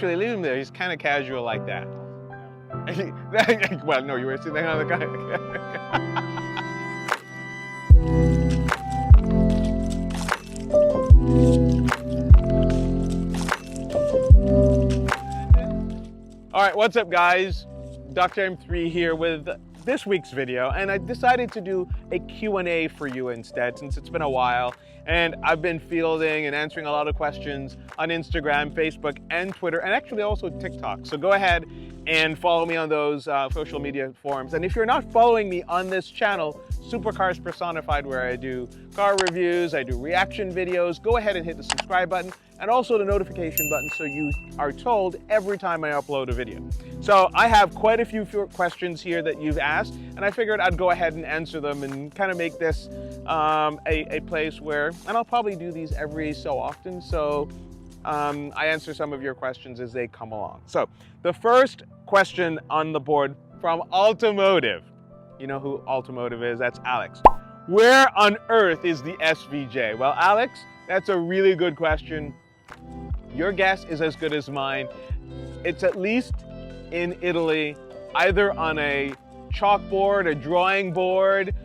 Actually, leave him there. He's kind of casual like that. Well, no, you were sitting on the guy. All right, what's up, guys? Dr. M3 here with this week's video, and I decided to do a Q&A for you instead, since it's been a while, and I've been fielding and answering a lot of questions on Instagram, Facebook, and Twitter, and actually also TikTok. So go ahead and follow me on those social media forums. And if you're not following me on this channel, Supercars Personified, where I do car reviews, I do reaction videos, go ahead and hit the subscribe button and also the notification button so you are told every time I upload a video. So I have quite a few questions here that you've asked, and I figured I'd go ahead and answer them and kind of make this a place where, and I'll probably do these every so often, so I answer some of your questions as they come along. So the first question on the board from Automotive. You know who Automotive is? That's Alex. Where on earth is the SVJ? Well, Alex, that's a really good question. Your guess is as good as mine. It's at least in Italy, either on a chalkboard, a drawing board,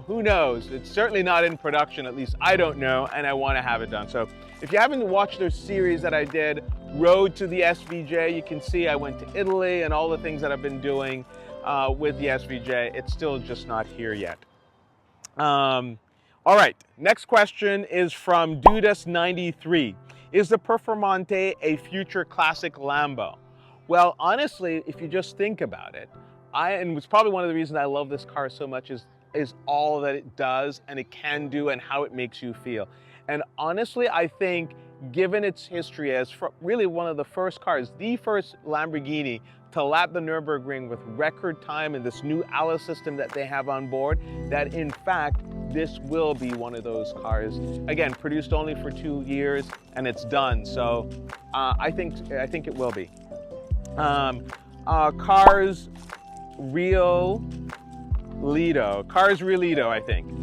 who knows? It's certainly not in production, at least I don't know, and I want to have it done. So if you haven't watched the series that I did, Road to the SVJ, you can see I went to Italy and all the things that I've been doing with the SVJ. It's still just not here yet. All right, next question is from Dudas93. Is the Performante a future classic Lambo? Well, honestly, if you just think about it, and it's probably one of the reasons I love this car so much is all that it does and it can do and how it makes you feel. And honestly, I think given its history as really one of the first cars, the first Lamborghini to lap the Nürburgring with record time and this new ALA system that they have on board, that in fact, this will be one of those cars. Again, produced only for 2 years and it's done. So I think it will be. Cars Real Lido, I think.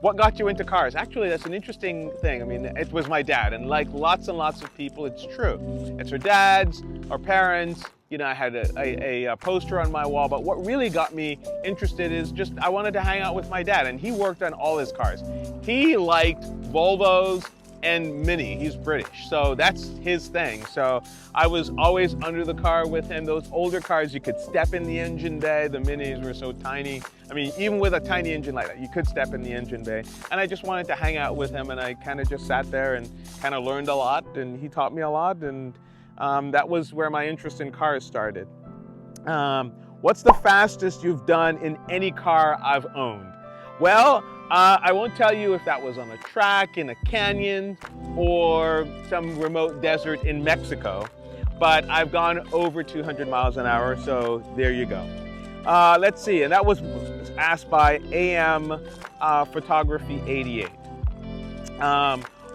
What got you into cars? Actually, that's an interesting thing. I mean, it was my dad, and like lots and lots of people, it's true. It's our dads, our parents. You know, I had a poster on my wall, but what really got me interested is just I wanted to hang out with my dad, and he worked on all his cars. He liked Volvos and Mini. He's British, so that's his thing. So I was always under the car with him. Those older cars, you could step in the engine bay. The Minis were so tiny. I mean, even with a tiny engine like that, you could step in the engine bay. And I just wanted to hang out with him, and I kind of just sat there and kind of learned a lot, and he taught me a lot, and that was where my interest in cars started. What's the fastest you've done in any car I've owned? Well, I won't tell you if that was on a track, in a canyon, or some remote desert in Mexico, but I've gone over 200 miles an hour, so there you go. Let's see, and that was asked by AM Photography 88.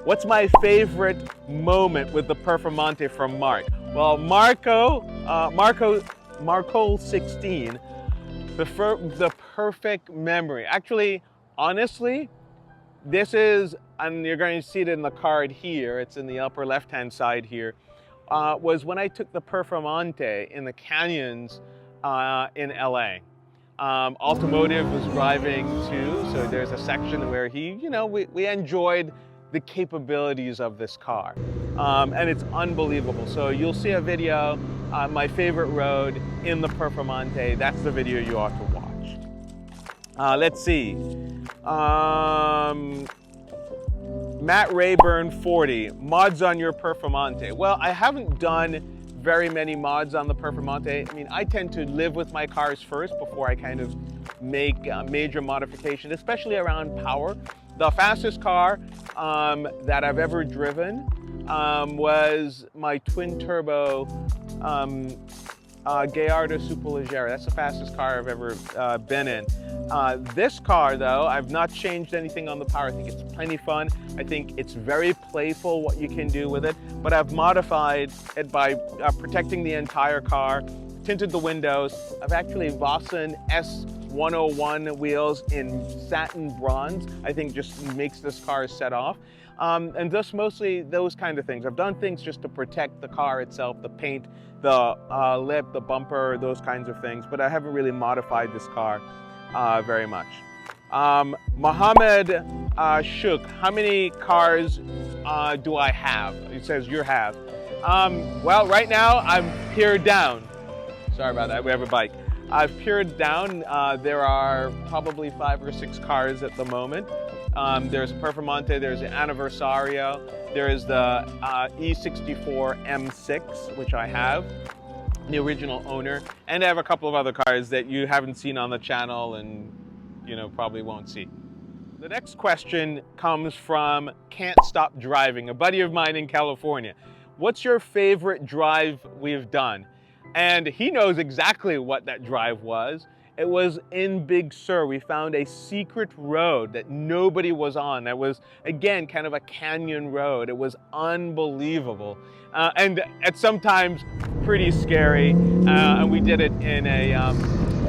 What's my favorite moment with the Performante from Mark? Well, Marco 16, the perfect memory. Actually, honestly, this is, and you're going to see it in the card here, it's in the upper left-hand side here, was when I took the Performante in the canyons in LA. Automotive was driving too, so there's a section where we enjoyed the capabilities of this car. And it's unbelievable. So you'll see a video, my favorite road in the Performante. That's the video you ought to watch. Let's see. Matt Rayburn 40, mods on your Performante. Well, I haven't done very many mods on the Performante. I mean, I tend to live with my cars first before I kind of make major modifications, especially around power. The fastest car that I've ever driven was my twin turbo Gallardo Superleggera. That's the fastest car I've ever been in. This car, though, I've not changed anything on the power. I think it's plenty fun. I think it's very playful what you can do with it, but I've modified it by protecting the entire car, tinted the windows. I've actually Vossen S101 wheels in satin bronze. I think just makes this car set off. and just mostly those kind of things. I've done things just to protect the car itself, the paint, the lip, the bumper, those kinds of things, but I haven't really modified this car very much. Mohammed Shook, how many cars do I have? It says you have. Well, right now I'm peered down. Sorry about that, we have a bike. I've peered down. There are probably 5 or 6 cars at the moment. There's Performante, there's the Anniversario, there's the E64 M6, which I have, the original owner, and I have a couple of other cars that you haven't seen on the channel and probably won't see. The next question comes from Can't Stop Driving, a buddy of mine in California. What's your favorite drive we've done? And he knows exactly what that drive was. It was in Big Sur. We found a secret road that nobody was on. That was, again, kind of a canyon road. It was unbelievable. And at sometimes pretty scary. And we did it in a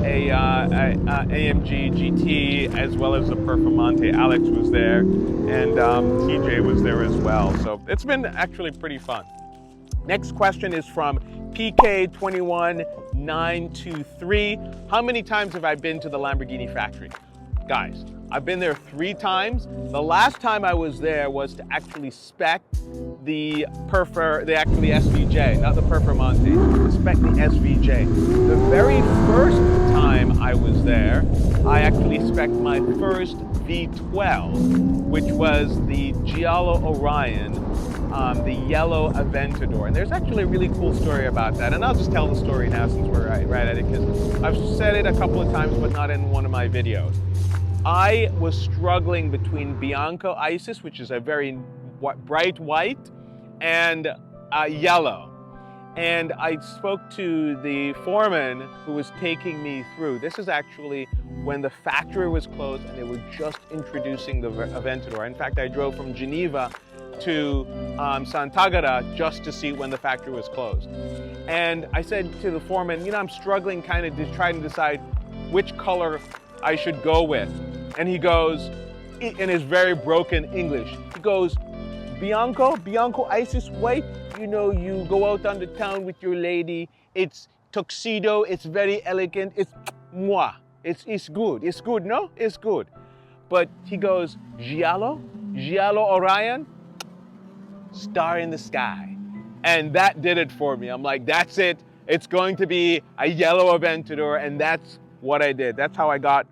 AMG GT as well as the Performante. Alex was there and TJ was there as well. So it's been actually pretty fun. Next question is from PK21923. How many times have I been to the Lamborghini Factory? Guys, I've been there 3 times. The last time I was there was to actually spec the SVJ, not the Performante, to spec the SVJ. The very first time I was there, I actually spec'd my first V12, which was the Giallo Orion, the yellow Aventador. And there's actually a really cool story about that. And I'll just tell the story now since we're right at it, because I've said it a couple of times, but not in one of my videos. I was struggling between Bianco Isis, which is a very bright white, and yellow. And I spoke to the foreman who was taking me through. This is actually when the factory was closed and they were just introducing the Aventador. In fact, I drove from Geneva to Sant'Agata just to see when the factory was closed. And I said to the foreman, I'm struggling kind of to try to decide which color I should go with. And he goes, in his very broken English, he goes, Bianco Isis white, you go out on the town with your lady, it's tuxedo, it's very elegant, it's moi, it's good, no? It's good. But he goes, Giallo Orion, star in the sky. And that did it for me. I'm like, that's it. It's going to be a yellow Aventador, and that's what I did. That's how I got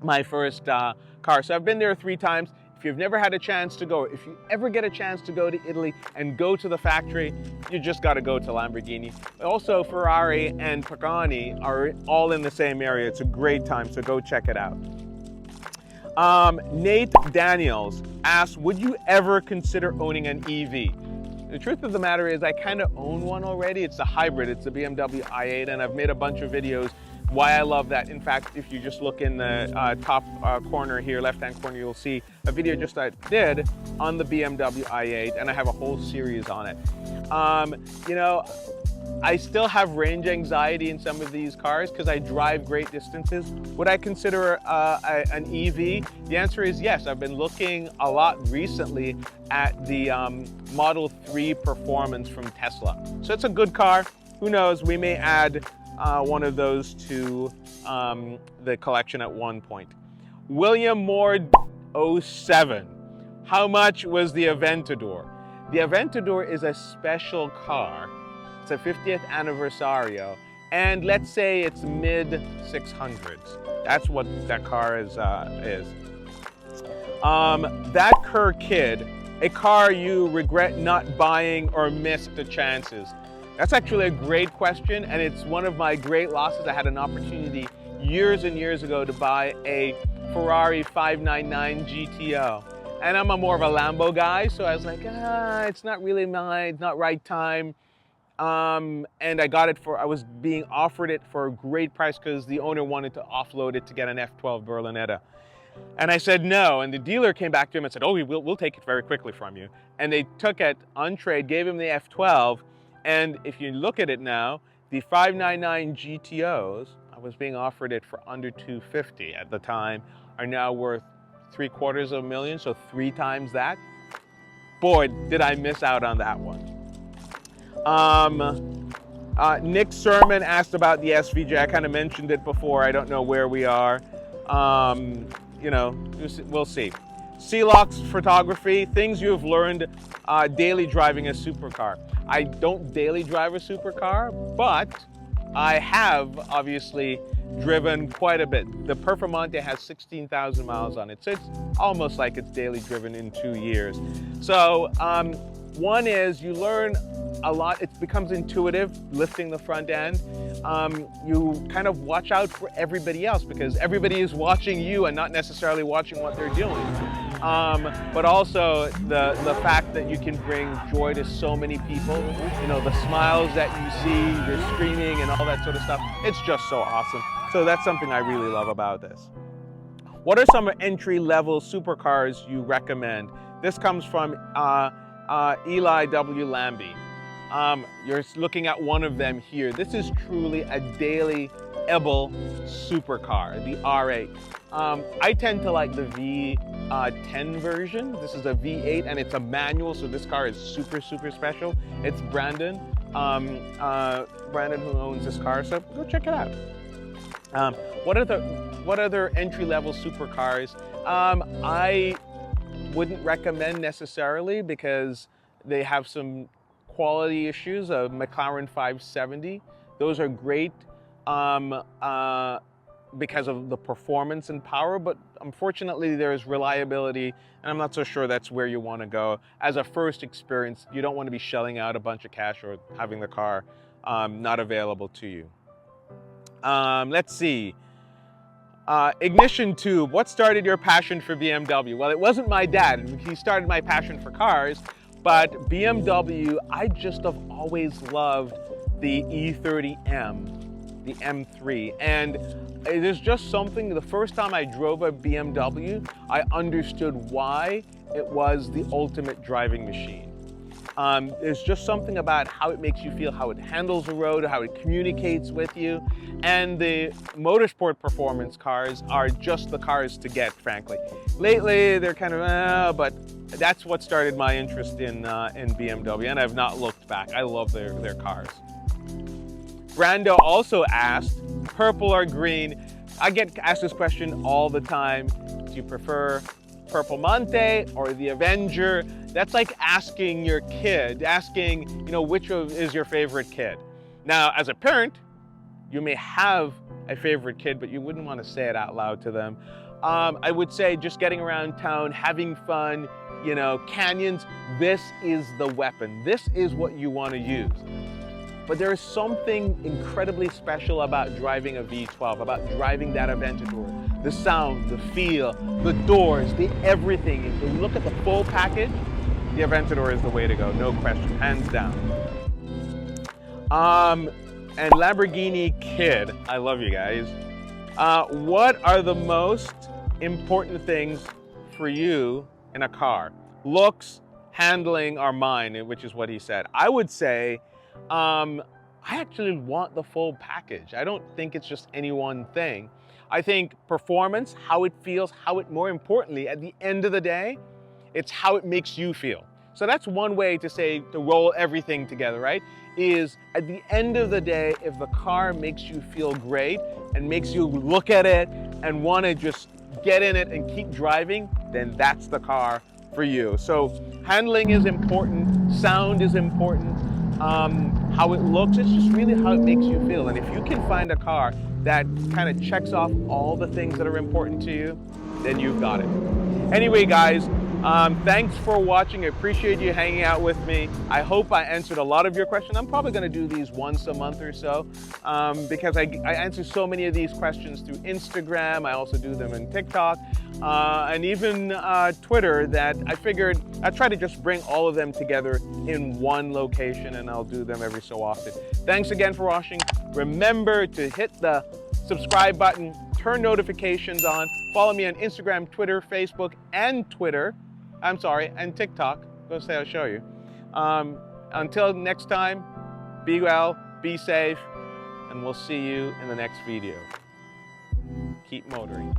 my first car. So I've been there 3 times. If you've never had a chance to go, if you ever get a chance to go to Italy and go to the factory, you just got to go to Lamborghini. Also, Ferrari and Pagani are all in the same area. It's a great time, so go check it out. Nate Daniels asks, would you ever consider owning an EV? The truth of the matter is I kind of own one already. It's a hybrid. It's a BMW i8, and I've made a bunch of videos why I love that. In fact, if you just look in the top corner here, left-hand corner, you'll see a video just I did on the BMW i8, and I have a whole series on it. I still have range anxiety in some of these cars because I drive great distances. Would I consider an EV? The answer is yes. I've been looking a lot recently at the Model 3 Performance from Tesla. So it's a good car. Who knows? We may add one of those to the collection at one point. William Moore 07. How much was the Aventador? The Aventador is a special car. It's a 50th Anniversario, and let's say it's mid 600s. That's what that car is. That Kerr Kid, a car you regret not buying or missed the chances. That's actually a great question, and it's one of my great losses. I had an opportunity years and years ago to buy a Ferrari 599 GTO. And I'm more of a Lambo guy, so I was like, it's not really it's not right time. And I was being offered it for a great price because the owner wanted to offload it to get an F12 Berlinetta. And I said no, and the dealer came back to him and said, we'll take it very quickly from you. And they took it on trade, gave him the F12, and if you look at it now, the 599 GTOs, I was being offered it for under $250 at the time, are now worth $750,000, so 3 times that. boy, did I miss out on that one. Nick Sermon asked about the SVJ. I kind of mentioned it before. I don't know where we are. You know, we'll see. Celox photography, things you have learned daily driving a supercar. I don't daily drive a supercar, but I have obviously driven quite a bit. The Performante has 16,000 miles on it, so it's almost like it's daily driven in 2 years. So one is you learn a lot. It becomes intuitive, lifting the front end. You kind of watch out for everybody else because everybody is watching you and not necessarily watching what they're doing. But also the fact that you can bring joy to so many people, you know, the smiles that you see, the screaming and all that sort of stuff. It's just so awesome. So that's something I really love about this. What are some entry-level supercars you recommend? This comes from Eli W. Lambie. You're looking at one of them here. This is truly a daily-able supercar, the R8. I tend to like the V10 version. This is a V8 and it's a manual, so this car is super, super special. It's Brandon. Brandon who owns this car, so go check it out. What other entry-level supercars? I wouldn't recommend necessarily because they have some quality issues. A McLaren 570, those are great because of the performance and power, but unfortunately there is reliability, and I'm not so sure that's where you want to go. As a first experience, you don't want to be shelling out a bunch of cash or having the car not available to you. Let's see. Ignition tube, what started your passion for BMW? Well, it wasn't my dad. He started my passion for cars, but BMW, I just have always loved the E30M, the M3. And it is just something, the first time I drove a BMW, I understood why it was the ultimate driving machine. There's just something about how it makes you feel, how it handles the road, how it communicates with you. And the motorsport performance cars are just the cars to get, frankly. Lately, they're kind of, but that's what started my interest in BMW, and I've not looked back. I love their cars. Brando also asked, purple or green? I get asked this question all the time. Do you prefer Performante or the Avenger? That's like asking your kid, you know, which is your favorite kid. Now, as a parent, you may have a favorite kid, but you wouldn't want to say it out loud to them. I would say just getting around town, having fun, you know, canyons, this is the weapon. This is what you want to use. But there is something incredibly special about driving a V12, about driving that Aventador. The sound, the feel, the doors, the everything. If you look at the full package, the Aventador is the way to go, no question, hands down. And Lamborghini Kid, I love you guys. What are the most important things for you in a car? Looks, handling, or mine, which is what he said. I would say, I actually want the full package. I don't think it's just any one thing. I think performance, how it feels, more importantly, at the end of the day, it's how it makes you feel. So that's one way to say, to roll everything together, right? Is at the end of the day, if the car makes you feel great and makes you look at it and want to just get in it and keep driving, then that's the car for you. So handling is important, sound is important, how it looks, it's just really how it makes you feel. And if you can find a car that kind of checks off all the things that are important to you, then you've got it. Anyway, guys, thanks for watching. I appreciate you hanging out with me. I hope I answered a lot of your questions. I'm probably going to do these once a month or so because I answer so many of these questions through Instagram. I also do them in TikTok and even Twitter, that I figured I'd try to just bring all of them together in one location, and I'll do them every so often. Thanks again for watching. Remember to hit the subscribe button, turn notifications on, follow me on Instagram, Twitter, Facebook, and TikTok. Go say I'll show you. Until next time, be well, be safe, and we'll see you in the next video. Keep motoring.